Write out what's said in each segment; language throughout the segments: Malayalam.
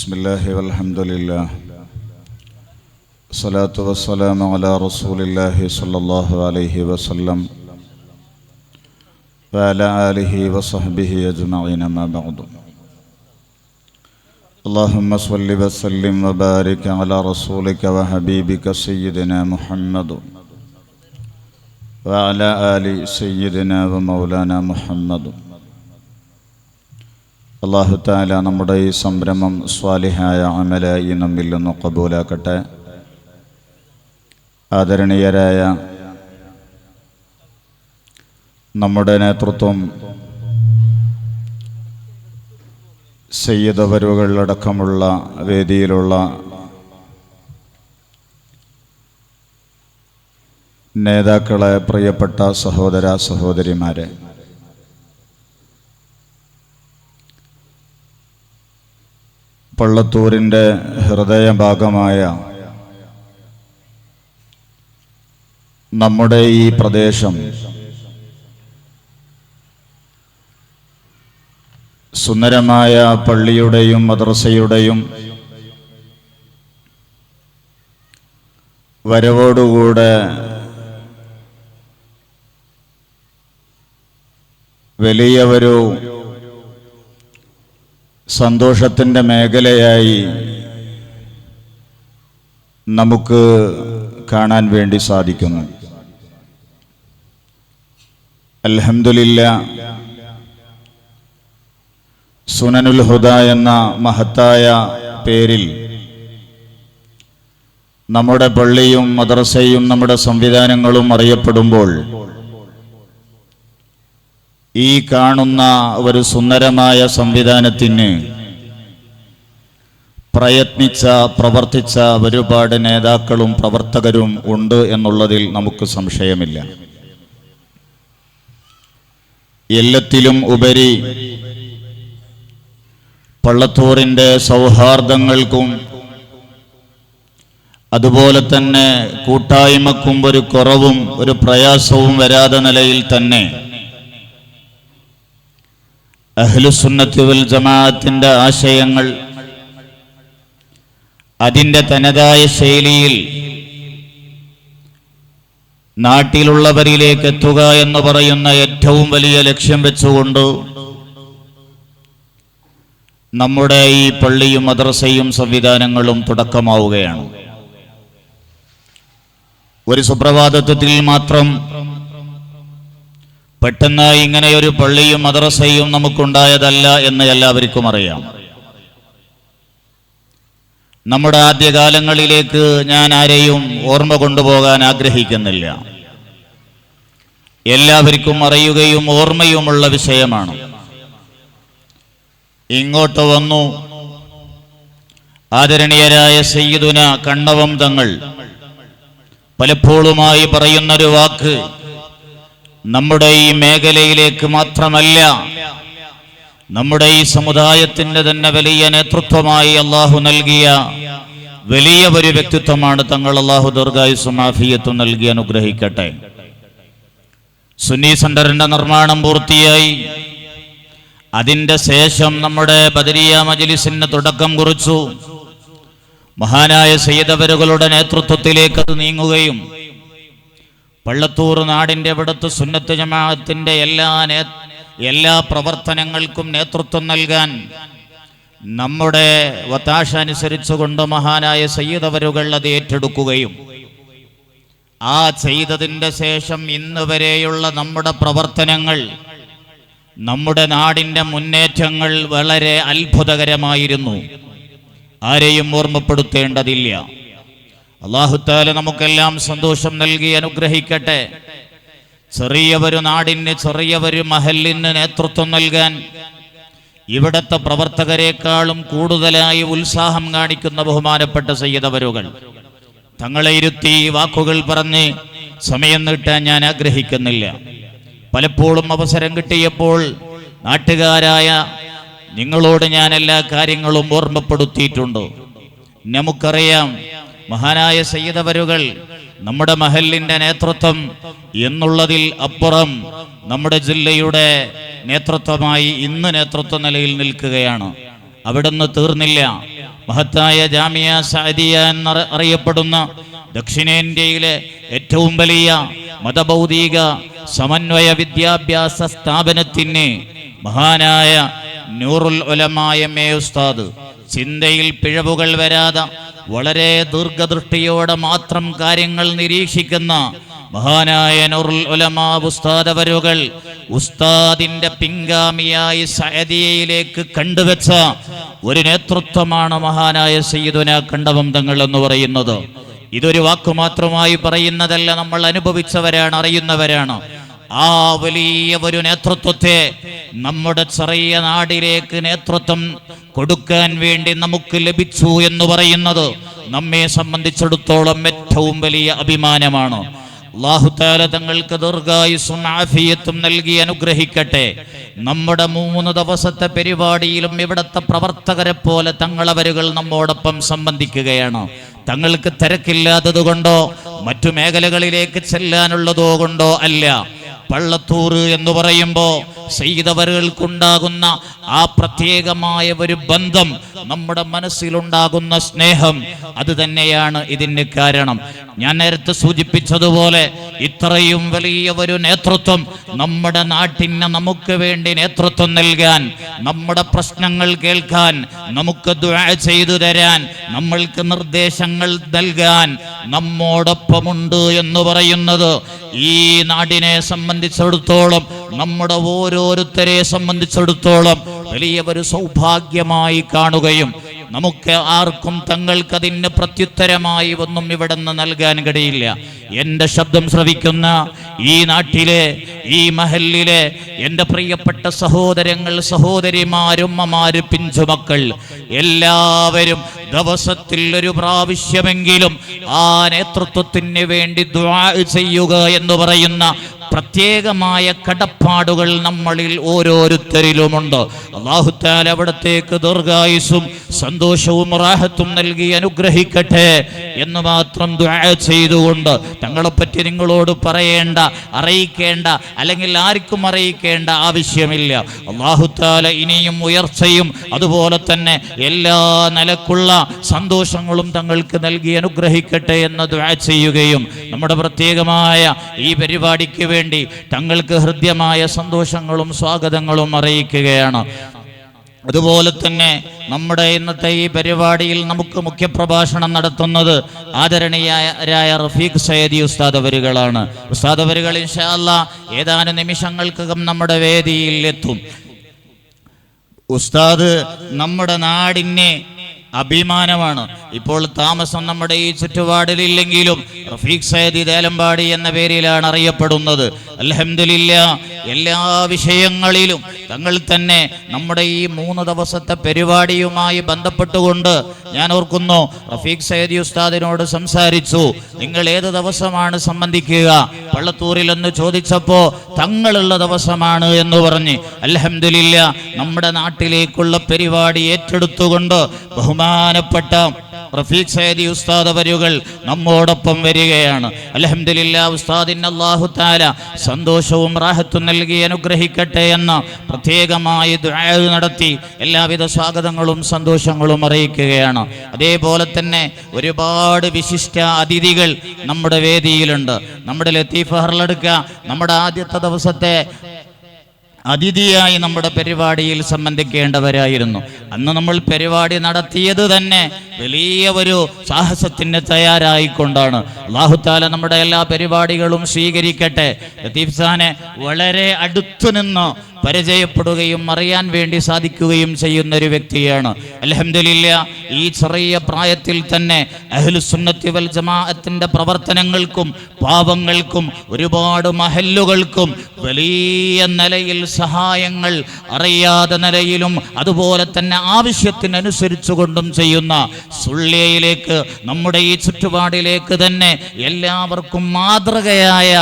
ബിസ്മില്ലാഹി വൽഹംദുലില്ലാഹ് സ്വലാത്തു വസ്സലാമു അലാ റസൂലില്ലാഹി സ്വല്ലല്ലാഹു അലൈഹി വസല്ലം വഅലാ ആലിഹി വസഹ്ബിഹി അജ്മഈൻ അമ്മാ ബഅദു. അല്ലാഹുമ്മ സ്വല്ലി വസല്ലിം വബാരിക് അലാ റസൂലിക വഹബീബിക സയ്യിദിനാ മുഹമ്മദ് വഅലാ ആലി സയ്യിദിനാ വമൗലാനാ മുഹമ്മദ്. അല്ലാഹു തആല നമ്മുടെ ഈ സംരംഭം സ്വാലിഹായ അമലായി നമ്മിൽ നിന്ന് ഖബൂലാക്കട്ടെ. ആദരണീയരായ നമ്മുടെ നേതൃത്വം സയ്യിദ് അവരുകളടക്കമുള്ള വേദിയിലുള്ള നേതാക്കളെ, പ്രിയപ്പെട്ട സഹോദര സഹോദരിമാരെ, പള്ളത്തൂരിൻ്റെ ഹൃദയഭാഗമായ നമ്മുടെ ഈ പ്രദേശം സുന്ദരമായ പള്ളിയുടെയും മദ്രസയുടെയും വരവോടുകൂടെ വലിയ ഒരു സന്തോഷത്തിൻ്റെ മേഖലയായി നമുക്ക് കാണാൻ വേണ്ടി സാധിക്കുന്നു. അൽഹംദുലില്ലാഹ്, സുനനുൽ ഹുദ എന്ന മഹത്തായ പേരിൽ നമ്മുടെ പള്ളിയും മദ്രസയും നമ്മുടെ സംവിധാനങ്ങളും അറിയപ്പെടുമ്പോൾ ഈ കാണുന്ന ഒരു സുന്ദരമായ സംവിധാനത്തിന് പ്രയത്നിച്ച പ്രവർത്തിച്ച ഒരുപാട് നേതാക്കളും പ്രവർത്തകരും ഉണ്ട് എന്നുള്ളതിൽ നമുക്ക് സംശയമില്ല. എല്ലാത്തിലും ഉപരി പള്ളത്തൂരിൻ്റെ സൗഹാർദ്ദങ്ങൾക്കും അതുപോലെ തന്നെ കൂട്ടായ്മക്കും ഒരു കുറവും ഒരു പ്രയാസവും വരാതെ നിലയിൽ തന്നെ അഹ്ലുസുന്നത്തി വൽ ജമാഅത്തിന്റെ ആശയങ്ങൾ അതിൻ്റെ തനതായ ശൈലിയിൽ നാട്ടിലുള്ളവരിലേക്ക് എത്തുക എന്ന് പറയുന്ന ഏറ്റവും വലിയ ലക്ഷ്യം വെച്ചുകൊണ്ട് നമ്മുടെ ഈ പള്ളിയും മദ്രസയും സംവിധാനങ്ങളും തുടക്കമാവുകയാണ്. ഒരു സുപ്രഭാതത്തിൽ മാത്രം പെട്ടെന്ന് ഇങ്ങനെയൊരു പള്ളിയും മദ്രസയും നമുക്കുണ്ടായതല്ല എന്ന് എല്ലാവർക്കും അറിയാം. നമ്മുടെ ആദ്യകാലങ്ങളിലേക്ക് ഞാൻ ആരെയും ഓർമ്മ കൊണ്ടുപോകാൻ ആഗ്രഹിക്കുന്നില്ല. എല്ലാവർക്കും അറിയുകയും ഓർമ്മയുമുള്ള വിഷയമാണ്. ഇങ്ങോട്ട് വന്നു ആദരണീയരായ സയ്യിദുന കണ്ണവം തങ്ങൾ പലപ്പോഴുമായി പറയുന്നൊരു വാക്ക്, നമ്മുടെ ഈ മേഖലയിലേക്ക് മാത്രമല്ല, നമ്മുടെ ഈ സമുദായത്തിന്റെ തന്നെ വലിയ നേതൃത്വമായി അള്ളാഹു നൽകിയ വലിയ ഒരു വ്യക്തിത്വമാണ് തങ്ങൾ. അള്ളാഹു ദീർഘായുസ്സും ആഫിയത്തും നൽകി അനുഗ്രഹിക്കട്ടെ. സുന്നി സെന്ററിന്റെ നിർമ്മാണം പൂർത്തിയായി. അതിന്റെ ശേഷം നമ്മുടെ ബദരിയ മജ്ലിസിന് തുടക്കം കുറിച്ചു. മഹാനായ സയ്യിദ് അവരുകളുടെ നേതൃത്വത്തിലേക്ക് അത് നീങ്ങുകയും പള്ളത്തൂർ നാടിൻ്റെ ഇവിടുത്തെ സുന്നത്ത് ജമാഅത്തിന്റെ എല്ലാ പ്രവർത്തനങ്ങൾക്കും നേതൃത്വം നൽകാൻ നമ്മുടെ വത്താശ അനുസരിച്ചുകൊണ്ട് മഹാനായ സയ്യിദ് അവരുകൾ അത് ഏറ്റെടുക്കുകയും ആ ചെയ്തതിൻ്റെ ശേഷം ഇന്ന് വരെയുള്ള നമ്മുടെ പ്രവർത്തനങ്ങൾ, നമ്മുടെ നാടിൻ്റെ മുന്നേറ്റങ്ങൾ വളരെ അത്ഭുതകരമായിരുന്നു. ആരെയും ഓർമ്മപ്പെടുത്തേണ്ടതില്ല. അല്ലാഹു തആല നമുക്കെല്ലാം സന്തോഷം നൽകി അനുഗ്രഹിക്കട്ടെ. ചെറിയൊരു നാടിന്, ചെറിയൊരു മഹല്ലിന് നേതൃത്വം നൽകാൻ ഇവിടത്തെ പ്രവർത്തകരെക്കാളും കൂടുതലായി ഉത്സാഹം കാണിക്കുന്ന ബഹുമാനപ്പെട്ട സയ്യിദ് അവരുകൾ തങ്ങളെ ഇരുത്തി വാക്കുകൾ പറഞ്ഞ് സമയം നീട്ടാൻ ഞാൻ ആഗ്രഹിക്കുന്നില്ല. പലപ്പോഴും അവസരം കിട്ടിയപ്പോൾ നാട്ടുകാരായ നിങ്ങളോട് ഞാൻ എല്ലാ കാര്യങ്ങളും ഓർമ്മപ്പെടുത്തിയിട്ടുണ്ട്. നമുക്കറിയാം, മഹാനായ സയ്യിദ് അവരുകൾ നമ്മുടെ മഹല്ലിന്റെ നേതൃത്വം എന്നുള്ളതിൽ അപ്പുറം നമ്മുടെ ജില്ലയുടെ നേതൃത്വമായി ഇന്ന് നേതൃത്വ നിലയിൽ നിൽക്കുകയാണ്. അവിടുന്ന് തീർന്നില്ല. മഹത്തായ ജാമിയ സഅദിയ എന്നറിയപ്പെടുന്ന ദക്ഷിണേന്ത്യയിലെ ഏറ്റവും വലിയ മതഭൗതിക സമന്വയ വിദ്യാഭ്യാസ സ്ഥാപനത്തിന് മഹാനായ നൂറുൽ ഉലമാ എം.എ. ഉസ്താദ് ചിന്തയിൽ പിഴവുകൾ വരാതെ വളരെ ദീർഘദൃഷ്ടിയോടെ മാത്രം കാര്യങ്ങൾ നിരീക്ഷിക്കുന്ന മഹാനായ നൂറുൽ ഉലമാ ഉസ്താദ് അവരുകൾ ഉസ്താദിന്റെ പിൻഗാമിയായി സഅദിയയിലേക്ക് കണ്ടുവെച്ച ഒരു നേതൃത്വമാണ് മഹാനായ സയ്യിദുനാ കണ്ടവം തങ്ങൾ എന്ന് പറയുന്നത്. ഇതൊരു വാക്കു മാത്രമായി പറയുന്നതല്ല, നമ്മൾ അനുഭവിച്ചവരാണ്, അറിയുന്നവരാണ്. ആ വലിയ ഒരു നേതൃത്വത്തെ നമ്മുടെ ചെറിയ നാടിലേക്ക് നേതൃത്വം കൊടുക്കാൻ വേണ്ടി നമുക്ക് ലഭിച്ചു എന്ന് പറയുന്നത് നമ്മെ സംബന്ധിച്ചിടത്തോളം ഏറ്റവും വലിയ അഭിമാനമാണ്. അല്ലാഹു തആല തങ്ങൾക്ക് ദീർഘായുസ്സും ആഫിയത്തും നൽകി അനുഗ്രഹിക്കട്ടെ. നമ്മുടെ 3 ദിവസത്തെ പരിപാടിയിലും ഇവിടത്തെ പ്രവർത്തകരെ പോലെ തങ്ങളവരുകൾ നമ്മോടൊപ്പം സംബന്ധിക്കുകയാണ്. തങ്ങൾക്ക് തിരക്കില്ലാത്തത് കൊണ്ടോ മറ്റു മേഖലകളിലേക്ക് ചെല്ലാനുള്ളതോ കൊണ്ടോ അല്ല. പള്ളത്തൂർ എന്ന് പറയുമ്പോൾ സയ്യിദവറുകൾക്കുണ്ടാകുന്ന ആ പ്രത്യേകമായ ഒരു ബന്ധം, നമ്മുടെ മനസ്സിലുണ്ടാകുന്ന സ്നേഹം, അത് തന്നെയാണ് ഇതിന് കാരണം. ഞാൻ നേരത്തെ സൂചിപ്പിച്ചതുപോലെ ഇത്രയും വലിയ ഒരു നേതൃത്വം നമ്മുടെ നാട്ടിന് നമുക്ക് വേണ്ടി നേതൃത്വം നൽകാൻ, നമ്മുടെ പ്രശ്നങ്ങൾ കേൾക്കാൻ, നമുക്ക് ദുആ ചെയ്തു തരാൻ, നമ്മൾക്ക് നിർദ്ദേശങ്ങൾ നൽകാൻ നമ്മോടൊപ്പമുണ്ട് എന്ന് പറയുന്നത് ഈ നാടിനെ സംബന്ധിച്ചിടത്തോളം, നമ്മുടെ ഓരോരുത്തരെ സംബന്ധിച്ചിടത്തോളം വലിയ ഒരു സൗഭാഗ്യമായി കാണുകയും നമുക്ക് ആർക്കും തങ്ങൾക്കതിന് പ്രത്യുത്തരമായി ഒന്നും ഇവിടെ നിന്ന് നൽകാൻ കഴിയില്ല. എൻ്റെ ശബ്ദം ശ്രവിക്കുന്ന ഈ നാട്ടിലെ, ഈ മഹല്ലിലെ എൻ്റെ പ്രിയപ്പെട്ട സഹോദരങ്ങൾ, സഹോദരിമാരും, ഉമ്മമാര്, പിഞ്ചുമക്കൾ എല്ലാവരും ദിവസത്തിൽ ഒരു പ്രാവശ്യമെങ്കിലും ആ നേതൃത്വത്തിന് വേണ്ടി ദുആ ചെയ്യുക എന്ന് പറയുന്ന പ്രത്യേകമായ കടപ്പാടുകൾ നമ്മളിൽ ഓരോരുത്തരിലുമുണ്ട്. അല്ലാഹു തആല അവിടത്തേക്ക് ദീർഘായുസ്സും സന്തോഷവും റാഹത്തും നൽകി അനുഗ്രഹിക്കട്ടെ എന്ന് മാത്രം ദുആ ചെയ്തുകൊണ്ട്, തങ്ങളെപ്പറ്റി നിങ്ങളോട് പറയേണ്ട, അറിയിക്കേണ്ട, അല്ലെങ്കിൽ ആർക്കും അറിയിക്കേണ്ട ആവശ്യമില്ല. അല്ലാഹു തആല ഇനിയും ഉയർച്ചയും അതുപോലെ തന്നെ എല്ലാ നിലക്കുള്ള സന്തോഷങ്ങളും തങ്ങൾക്ക് നൽകി അനുഗ്രഹിക്കട്ടെ എന്ന് ദുആ ചെയ്യുകയും നമ്മുടെ പ്രത്യേകമായ ഈ പരിപാടിക്ക് വേണ്ടി തങ്ങൾക്ക് ഹൃദ്യമായ സന്തോഷങ്ങളും സ്വാഗതങ്ങളും അറിയിക്കുകയാണ്. അതുപോലെ തന്നെ നമ്മുടെ ഇന്നത്തെ ഈ പരിപാടിയിൽ നമുക്ക് മുഖ്യപ്രഭാഷണം നടത്തുന്നത് ആദരണീയരായ റഫീഖ് സയ്യിദി ഉസ്താദ് അവരുകളാണ്. ഉസ്താദ് അവരുകൾ ഇൻഷാ അല്ലാഹ് ഏതാനും നിമിഷങ്ങൾക്കകം നമ്മുടെ വേദിയിൽ എത്തും. ഉസ്താദ് നമ്മുടെ നാടിനെ അഭിമാനമാണ്. ഇപ്പോൾ താമസം നമ്മുടെ ഈ ചുറ്റുപാടിലില്ലെങ്കിലും റഫീഖ് സയ്യിദി ദേലമ്പാടി എന്ന പേരിലാണ് അറിയപ്പെടുന്നത്. അൽഹംദുലില്ലാഹ് എല്ലാ വിഷയങ്ങളിലും തങ്ങൾ തന്നെ നമ്മുടെ ഈ 3 ദിവസത്തെ പരിപാടിയുമായി ബന്ധപ്പെട്ടുകൊണ്ട് ഞാൻ ഓർക്കുന്നു, റഫീഖ് സയ്യിദി ഉസ്താദിനോട് സംസാരിച്ചു, നിങ്ങൾ ഏത് ദിവസമാണ് സംബന്ധിക്കുക പള്ളത്തൂരിൽ എന്ന് ചോദിച്ചപ്പോൾ തങ്ങളുള്ള ദിവസമാണ് എന്ന് പറഞ്ഞ് അൽഹംദുലില്ലാഹ് നമ്മുടെ നാട്ടിലേക്കുള്ള പരിപാടി ഏറ്റെടുത്തുകൊണ്ട് ബഹുമാനപ്പെട്ട റഫീഖ് സയ്യിദി ഉസ്താദ് അവരുകൾ നമ്മോടൊപ്പം വരികയാണ്. അൽഹംദുലില്ലാഹ് ഉസ്താദിന് അല്ലാഹു തആല സന്തോഷവും റാഹത്തും നൽകി അനുഗ്രഹിക്കട്ടെ എന്ന് പ്രത്യേകമായി ദുആ നടത്തി എല്ലാവിധ സ്വാഗതങ്ങളും സന്തോഷങ്ങളും അറിയിക്കുകയാണ്. അതേപോലെ തന്നെ ഒരുപാട് വിശിഷ്ട അതിഥികൾ നമ്മുടെ വേദിയിലുണ്ട്. നമ്മുടെ ലത്തീഫ് ഹർലടുക്ക നമ്മുടെ ആദ്യത്തെ ദിവസത്തെ അതിഥിയായി നമ്മുടെ പരിപാടിയിൽ സംബന്ധിക്കേണ്ടവരായിരുന്നു. അന്ന് നമ്മൾ പരിപാടി നടത്തിയത് തന്നെ വലിയ ഒരു സാഹസത്തിന് തയ്യാറായിക്കൊണ്ടാണ്. അല്ലാഹു തആല നമ്മുടെ എല്ലാ പരിപാടികളും സ്വീകരിക്കട്ടെ. ലത്തീഫ് സാനെ വളരെ അടുത്തു നിന്ന് പരിചയപ്പെടുകയും അറിയാൻ വേണ്ടി സാധിക്കുകയും ചെയ്യുന്ന ഒരു വ്യക്തിയാണ്. അൽഹംദുലില്ലാഹ് ഈ ചെറിയ പ്രായത്തിൽ തന്നെ അഹ്ലുസുന്നത്തി വൽ ജമാഅത്തിന്റെ പ്രവർത്തനങ്ങൾക്കും പാവങ്ങൾക്കും ഒരുപാട് മഹല്ലുകൾക്കും വലിയ നിലയിൽ സഹായങ്ങൾ അറിയാതെ നിലയിലും അതുപോലെ തന്നെ ആവശ്യത്തിനനുസരിച്ചു കൊണ്ടും ചെയ്യുന്ന സുള്ളിയയിലേക്ക്, നമ്മുടെ ഈ ചുറ്റുപാടിലേക്ക് തന്നെ എല്ലാവർക്കും മാതൃകയായ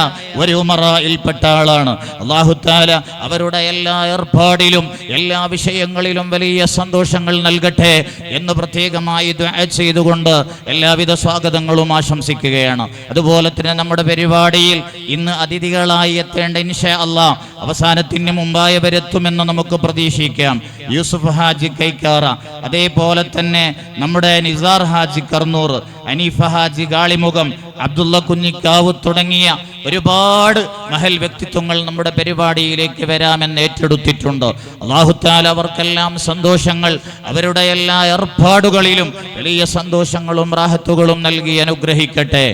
ഒരു ഉമറയിൽപ്പെട്ട ആളാണ്. അല്ലാഹു തആല അവരുടെ എല്ലാ ഏർപ്പാടിലും എല്ലാ വിഷയങ്ങളിലും വലിയ സന്തോഷങ്ങൾ നൽകട്ടെ എന്ന് പ്രത്യേകമായി ദുആ ചെയ്തുകൊണ്ട് എല്ലാവിധ സ്വാഗതങ്ങളും ആശംസിക്കുകയാണ്. അതുപോലെ തന്നെ നമ്മുടെ പരിപാടിയിൽ ഇന്ന് അതിഥികളായി എത്തേണ്ട ഇൻഷാ അല്ലാഹ് അവസാനത്തിന് മുമ്പായവരെത്തുമെന്ന് നമുക്ക് പ്രതീക്ഷിക്കാം. യൂസുഫ് ഹാജി കൈക്കാറ, അതേപോലെ തന്നെ നമ്മുടെ നിസാർ ഹാജി കർണൂർ, അനീഫ ഹാജി ഗാളിമുഖം, അബ്ദുള്ള കുഞ്ഞിക്കാവ് തുടങ്ങിയ ഒരുപാട് മഹൽ വ്യക്തിത്വങ്ങൾ നമ്മുടെ പരിപാടിയിലേക്ക് വരാമെന്ന് ഏറ്റെടുത്തിട്ടുണ്ട്. അല്ലാഹു തആല അവർക്കെല്ലാം സന്തോഷങ്ങൾ, അവരുടെ എല്ലാ ഏർപ്പാടുകളിലും വലിയ സന്തോഷങ്ങളും റാഹത്തുകളും നൽകി അനുഗ്രഹിക്കട്ടെ.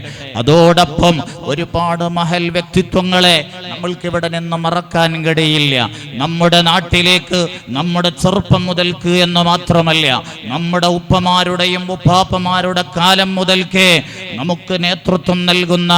അതോടൊപ്പം ഒരുപാട് മഹൽ വ്യക്തിത്വങ്ങളെ നമ്മൾക്കിവിടെ നിന്ന് മറക്കാൻ കഴിയില്ല. നമ്മുടെ നാട്ടിലേക്ക് നമ്മുടെ ചെറുപ്പം മുതൽക്ക് എന്ന് മാത്രമല്ല, നമ്മുടെ ഉപ്പമാരുടെയും ഉപ്പാപ്പമാരുടെ കാലം മുതൽക്കേ നമുക്ക് നേതൃത്വം നൽകുന്ന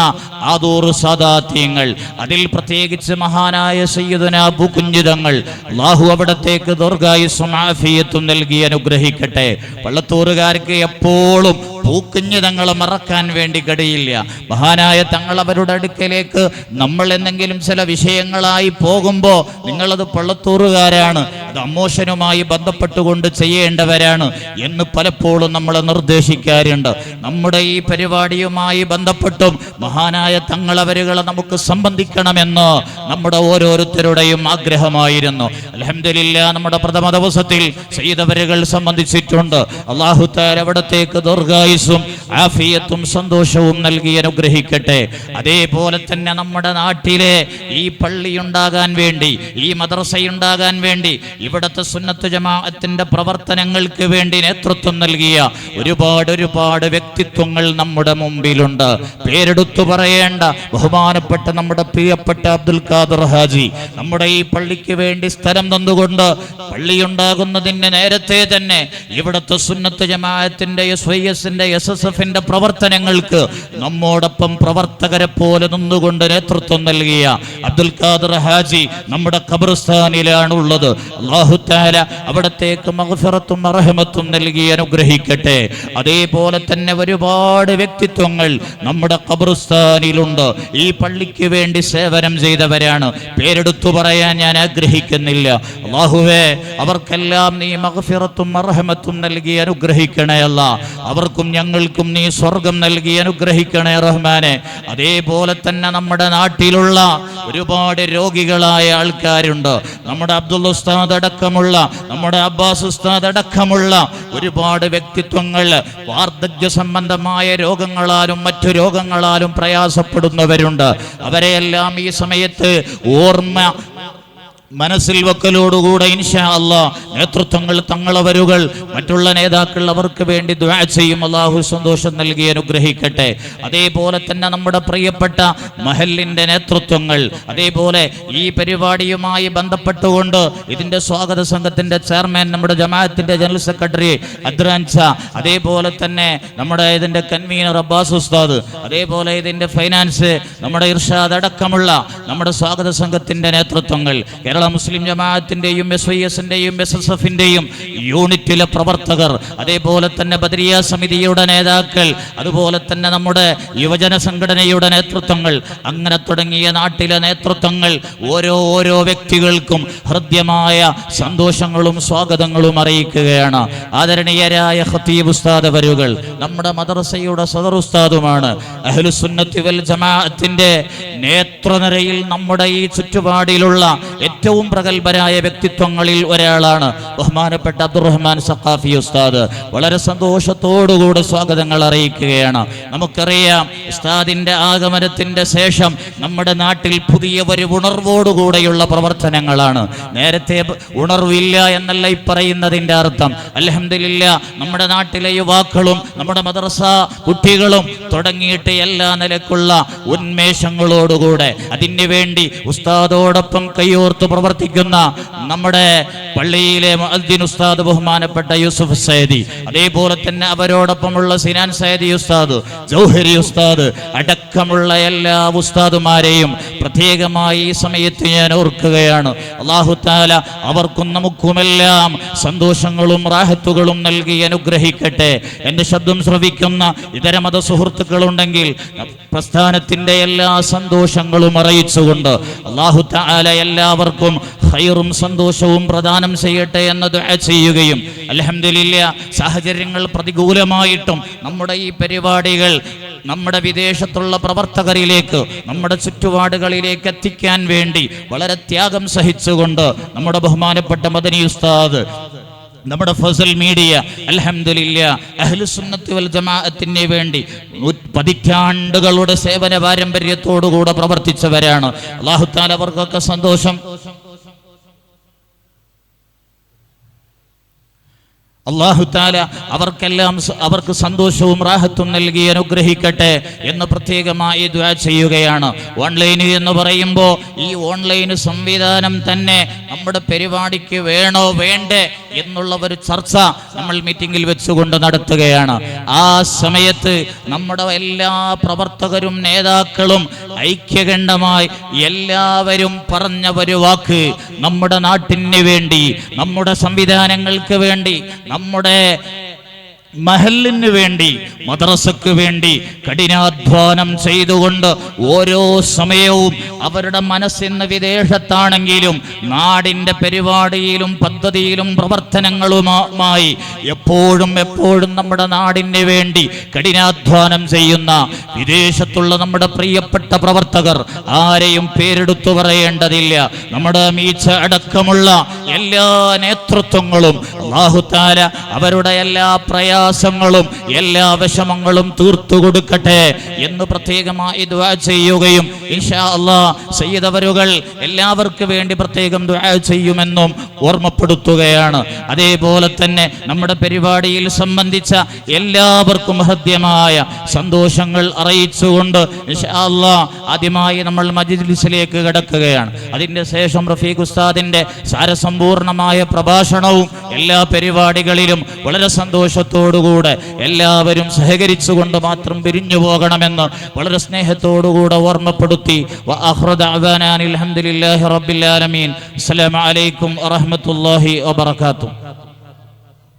ആദൂർ സാദാത്യങ്ങൾ, അതിൽ പ്രത്യേകിച്ച് മഹാനായ സയ്യിദുനാ അബൂ കുഞ്ഞിതങ്ങൾ, അല്ലാഹു അവിടത്തേക്ക് ദീർഘായുസ്സും ആഫിയത്തും നൽകി അനുഗ്രഹിക്കട്ടെ. പള്ളത്തൂറുകാർക്ക് എപ്പോഴും പൂക്കുഞ്ഞിതങ്ങളെ മറക്കാൻ വേണ്ടി കഴിയില്ല. മഹാനായ തങ്ങൾ അവരുടെ അടുക്കലേക്ക് നമ്മൾ എന്തെങ്കിലും ചില വിഷയങ്ങളായി പോകുമ്പോൾ നിങ്ങളത് പള്ളത്തൂറുകാരാണ്, അത് അമ്മോഷനുമായി ബന്ധപ്പെട്ടുകൊണ്ട് ചെയ്യേണ്ടവരാണ് എന്ന് പലപ്പോഴും നമ്മളെ നിർദ്ദേശിക്കാറുണ്ട്. നമ്മുടെ ഈ പരിപാടിയുമായി ബന്ധപ്പെട്ടും മഹാനായ തങ്ങളവരുകളെ നമുക്ക് സംബന്ധിക്കണമെന്ന് നമ്മുടെ ഓരോരുത്തരുടെയും ആഗ്രഹമായിരുന്നു. അൽഹംദുലില്ലാ, നമ്മുടെ പ്രഥമ ദിവസത്തിൽ സയ്യിദവരുകൾ സംബന്ധിച്ചിട്ടുണ്ട്. അല്ലാഹു തആല അവിടത്തേക്ക് ദീർഘായുസ്സും ആഫിയത്തും സന്തോഷവും നൽകി അനുഗ്രഹിക്കട്ടെ. അതേപോലെ തന്നെ നമ്മുടെ നാട്ടിലെ ഈ പള്ളിയുണ്ടാകാൻ വേണ്ടി, ഈ മദ്രസയുണ്ടാകാൻ വേണ്ടി, ഇവിടുത്തെ സുന്നത്ത് ജമാഅത്തിന്റെ പ്രവർത്തനങ്ങൾക്ക് വേണ്ടി നേതൃത്വം നൽകിയ ഒരുപാട് വ്യക്തിത്വങ്ങൾ നമ്മുടെ മുമ്പിലുണ്ട്. പേരെടുത്തു പറയേണ്ട ബഹുമാനപ്പെട്ട നമ്മുടെ പ്രിയപ്പെട്ട അബ്ദുൽ ഖാദർ ഹാജി നമ്മുടെ ഈ പള്ളിക്ക് വേണ്ടി സ്ഥലം തന്നുകൊണ്ട് പള്ളിയുണ്ടാകുന്നതിന് നേരത്തെ തന്നെ ഇവിടുത്തെ സുന്നത്ത് ജമാഅത്തിന്റെ SYSന്റെ SSFന്റെ പ്രവർത്തനങ്ങൾക്ക് നമ്മോടൊപ്പം പ്രവർത്തകരെ പോലെ നിന്നുകൊണ്ട് നേതൃത്വം നൽകിയ അബ്ദുൽ ഖാദർ ഹാജി നമ്മുടെ ഖബർസ്ഥാനിലാണുള്ളത്. അല്ലാഹു തആല അവിടത്തേക്ക് മഗ്ഫിറത്തും റഹ്മത്തും നൽകി അനുഗ്രഹിക്കട്ടെ. അതേപോലെ തന്നെ ഒരുപാട് വ്യക്തിത്വങ്ങൾ നമ്മുടെ ഖബർസ്ഥാനിലുണ്ട്. ഈ പള്ളിക്ക് വേണ്ടി സേവനം ചെയ്തവരാണ്. പേരെടുത്തു പറയാൻ ഞാൻ ആഗ്രഹിക്കുന്നില്ല. അല്ലാഹുവേ, അവർക്കെല്ലാം നീ മഗ്ഫിറത്തും റഹ്മത്തും നൽകി അനുഗ്രഹിക്കണേ അല്ലാഹ്. അവർക്കും ഞങ്ങൾക്കും നീ സ്വർഗം നൽകി അനുഗ്രഹിക്കണേ റഹ്മാനെ. അതേപോലെ തന്നെ നമ്മുടെ നാട്ടിലുള്ള ഒരുപാട് രോഗികളായ ആൾക്കാരുണ്ട്. നമ്മുടെ അബ്ദുൽ ഉസ്താദ് അടക്കമുള്ള, നമ്മുടെ അബ്ബാസ് ഉസ്താദ് അടക്കമുള്ള ഒരുപാട് വ്യക്തിത്വങ്ങൾ വാർദ്ധക്യ സംബന്ധമായ രോഗങ്ങളാലും മറ്റു രോഗങ്ങളാലും പ്രയാസപ്പെടുന്നവരുണ്ട്. അവരെയെല്ലാം ഈ സമയത്ത് ഓർമ്മ മനസ്സിൽ വെക്കലോടുകൂടെ ഇൻഷാ അല്ലാഹ് നേതൃത്വങ്ങൾ, തങ്ങളവരുകൾ, മറ്റുള്ള നേതാക്കൾ അവർക്ക് വേണ്ടി ദുആ ചെയ്യും. അല്ലാഹു സന്തോഷം നൽകി അനുഗ്രഹിക്കട്ടെ. അതേപോലെ തന്നെ നമ്മുടെ പ്രിയപ്പെട്ട മഹല്ലിന്റെ നേതൃത്വങ്ങൾ, അതേപോലെ ഈ പരിപാടിയുമായി ബന്ധപ്പെട്ടുകൊണ്ട് ഇതിന്റെ സ്വാഗത സംഘത്തിന്റെ ചെയർമാൻ നമ്മുടെ ജമാഅത്തിന്റെ ജനറൽ സെക്രട്ടറി അദ്രാൻ ഷാ, അതേപോലെ തന്നെ നമ്മുടെ ഇതിന്റെ കൺവീനർ അബ്ബാസ് ഉസ്താദ്, അതേപോലെ ഇതിന്റെ ഫൈനാൻസ് നമ്മുടെ ഇർഷാദ് അടക്കമുള്ള നമ്മുടെ സ്വാഗത സംഘത്തിന്റെ നേതൃത്വങ്ങൾ, കേരള മുസ്ലിം ജമാഅത്തിന്റെയും SYSന്റെയും SSFന്റെയും യൂണിറ്റിലെ പ്രവർത്തകർ, അതേപോലെ തന്നെ ബദരിയ സമിതിയുടെ നേതാക്കൾ, അതുപോലെ തന്നെ നമ്മുടെ യുവജന സംഘടനയുടെ നേതൃത്വങ്ങൾ, അങ്ങനെ തുടങ്ങിയ നാട്ടിലെ നേതൃത്വങ്ങൾ, ഓരോ വ്യക്തികൾക്കും ഹൃദ്യമായ സന്തോഷങ്ങളും സ്വാഗതങ്ങളും അറിയിക്കുകയാണ്. ആദരണീയരായ ഖതീബ് ഉസ്താദ് അവരുകൾ നമ്മുടെ മദ്രസയുടെ സദർ ഉസ്താദുമാണ്. അഹ്ലുസുന്നത്തി വൽ ജമാഅത്തിന്റെ നേതൃനിരയിൽ നമ്മുടെ ഈ ചുറ്റുപാടിലുള്ള ഏറ്റവും പ്രഗത്ഭരായ വ്യക്തിത്വങ്ങളിൽ ഒരാളാണ് ബഹുമാനപ്പെട്ട അബ്ദുറഹ്മാൻ സഖാഫി ഉസ്താദ്. വളരെ സന്തോഷത്തോടുകൂടി സ്വാഗതങ്ങൾ അറിയിക്കുകയാണ്. നമുക്കറിയാം, ഉസ്താദിന്റെ ആഗമനത്തിന്റെ ശേഷം നമ്മുടെ നാട്ടിൽ പുതിയ ഒരു ഉണർവോടുകൂടെയുള്ള പ്രവർത്തനങ്ങളാണ്. നേരത്തെ ഉണർവില്ല എന്നല്ല ഈ പറയുന്നതിന്റെ അർത്ഥം. അൽഹംദുലില്ലാ, നമ്മുടെ നാട്ടിലെ യുവാക്കളും നമ്മുടെ മദ്രസ കുട്ടികളും തുടങ്ങിയിട്ട് എല്ലാ നിലക്കുള്ള ഉന്മേഷങ്ങളോടുകൂടെ അതിനു വേണ്ടി ഉസ്താദോടൊപ്പം കൈയോർത്ത് പ്രവർത്തിക്കുന്ന നമ്മുടെ പള്ളിയിലെ മുഅദ്ദിൻ ഉസ്താദ് ബഹുമാനപ്പെട്ട യൂസുഫ് സൈദി, അതേപോലെ തന്നെ അവരോടൊപ്പമുള്ള സിനാൻ സൈദി ഉസ്താദ്, ജൗഹരി ഉസ്താദ് അടക്കമുള്ള എല്ലാ ഉസ്താദുമാരെയും പ്രത്യേകമായി ഈ സമയത്ത് ഞാൻ ഓർക്കുകയാണ്. അല്ലാഹു തആല അവർക്കും നമുക്കുമെല്ലാം സന്തോഷങ്ങളും റാഹത്തുകളും നൽകി അനുഗ്രഹിക്കട്ടെ. എൻ്റെ ശബ്ദം ശ്രവിക്കുന്ന ഇതര മത സുഹൃത്തുക്കളുണ്ടെങ്കിൽ പ്രസ്ഥാനത്തിന്റെ എല്ലാ സന്തോഷങ്ങളും അറിയിച്ചുകൊണ്ട് അല്ലാഹു തആല എല്ലാവർക്കും ഖൈറും സന്തോഷവും പ്രദാനം ചെയ്യട്ടെ എന്ന് ദുആ ചെയ്യുകയും, അൽഹംദുലില്ലാഹ് സാഹചര്യങ്ങൾ പ്രതികൂലമായിട്ടും നമ്മുടെ ഈ പരിപാടികൾ നമ്മുടെ വിദേശത്തുള്ള പ്രവർത്തകരിലേക്ക്, നമ്മുടെ ചുറ്റുപാടുകളിലേക്ക് എത്തിക്കാൻ വേണ്ടി വളരെ ത്യാഗം സഹിച്ചുകൊണ്ട് നമ്മുടെ ബഹുമാനപ്പെട്ട മദനി ഉസ്താദ്, നമ്മുടെ ഫസൽ മീഡിയ അൽഹംദുലില്ലാഹ് അഹ്ലുസുന്നത്ത് വൽ ജമാഅത്തിന് വേണ്ടി പതിറ്റാണ്ടുകളുടെ സേവന പാരമ്പര്യത്തോടുകൂടെ പ്രവർത്തിച്ചവരാണ്. അല്ലാഹു തആല അവർക്കൊക്കെ സന്തോഷം, അല്ലാഹു തആല അവർക്ക് സന്തോഷവും റാഹത്തും നൽകി അനുഗ്രഹിക്കട്ടെ എന്ന് പ്രത്യേകമായി ദുആ ചെയ്യുകയാണ്. ഓൺലൈൻ എന്ന് പറയുമ്പോൾ ഈ ഓൺലൈൻ സംവിധാനം തന്നെ നമ്മുടെ പരിപാടിക്ക് വേണോ വേണ്ടേ എന്നുള്ള ഒരു ചർച്ച നമ്മൾ മീറ്റിംഗിൽ വെച്ചുകൊണ്ട് നടത്തുകയാണ്. ആ സമയത്ത് നമ്മുടെ എല്ലാ പ്രവർത്തകരും നേതാക്കളും ഐക്യകണ്ഠമായി എല്ലാവരും പറഞ്ഞ ഒരു വാക്ക്, നമ്മുടെ നാട്ടിന് വേണ്ടി, നമ്മുടെ സംവിധാനങ്ങൾക്ക് വേണ്ടി, നമ്മുടെ മഹലിന് വേണ്ടി, മദ്രസക്ക് വേണ്ടി കഠിനാധ്വാനം ചെയ്തുകൊണ്ട് ഓരോ സമയവും അവരുടെ മനസ്സിന്ന് വിദേശത്താണെങ്കിലും നാടിൻ്റെ പരിപാടിയിലും പദ്ധതിയിലും പ്രവർത്തനങ്ങളുമായി എപ്പോഴും നമ്മുടെ നാടിന് വേണ്ടി കഠിനാധ്വാനം ചെയ്യുന്ന വിദേശത്തുള്ള നമ്മുടെ പ്രിയപ്പെട്ട പ്രവർത്തകർ, ആരെയും പേരെടുത്തു പറയേണ്ടതില്ല, നമ്മുടെ മീച്ച അടക്കമുള്ള എല്ലാ നേതൃത്വങ്ങളും അല്ലാഹു തആല അവരുടെ എല്ലാ പ്രയാസങ്ങളും എല്ലാ വിഷമങ്ങളും തീർത്തു കൊടുക്കട്ടെ എന്ന് പ്രത്യേകമായി ദുആ ചെയ്യുകയും, ഇൻഷാ അല്ലാഹ് സയ്യിദ് അവരുകൾ എല്ലാവർക്കും വേണ്ടി പ്രത്യേകം ദുആ ചെയ്യുമെന്നും ഓർമ്മപ്പെടുത്തുകയാണ്. അതേപോലെ തന്നെ നമ്മുടെ പരിപാടിയിൽ സംബന്ധിച്ച എല്ലാവർക്കും ഹൃദ്യമായ സന്തോഷങ്ങൾ അറിയിച്ചുകൊണ്ട് ഇൻഷാ അല്ലാഹ് ആദ്യമായി നമ്മൾ മജ്ലിസിലേക്ക് കടക്കുകയാണ്. അതിൻ്റെ ശേഷം റഫീഖ് ഉസ്താദിന്റെ സാരസമ്പൂർണമായ പ്രഭാഷണവും എല്ലാ പരിപാടികളിലും വളരെ സന്തോഷത്തോടുകൂടെ എല്ലാവരും സഹകരിച്ചുകൊണ്ട് മാത്രം പിരിഞ്ഞു പോകണമെന്ന് വളരെ സ്നേഹത്തോടുകൂടെ ഓർമ്മപ്പെടുത്തി വആഖിറു ദഅവാനാ അൽഹംദുലില്ലാഹി റബ്ബിൽ ആലമീൻ. അസ്സലാമു അലൈക്കും വറഹ്മത്തുള്ളാഹി വബറകാതുഹു.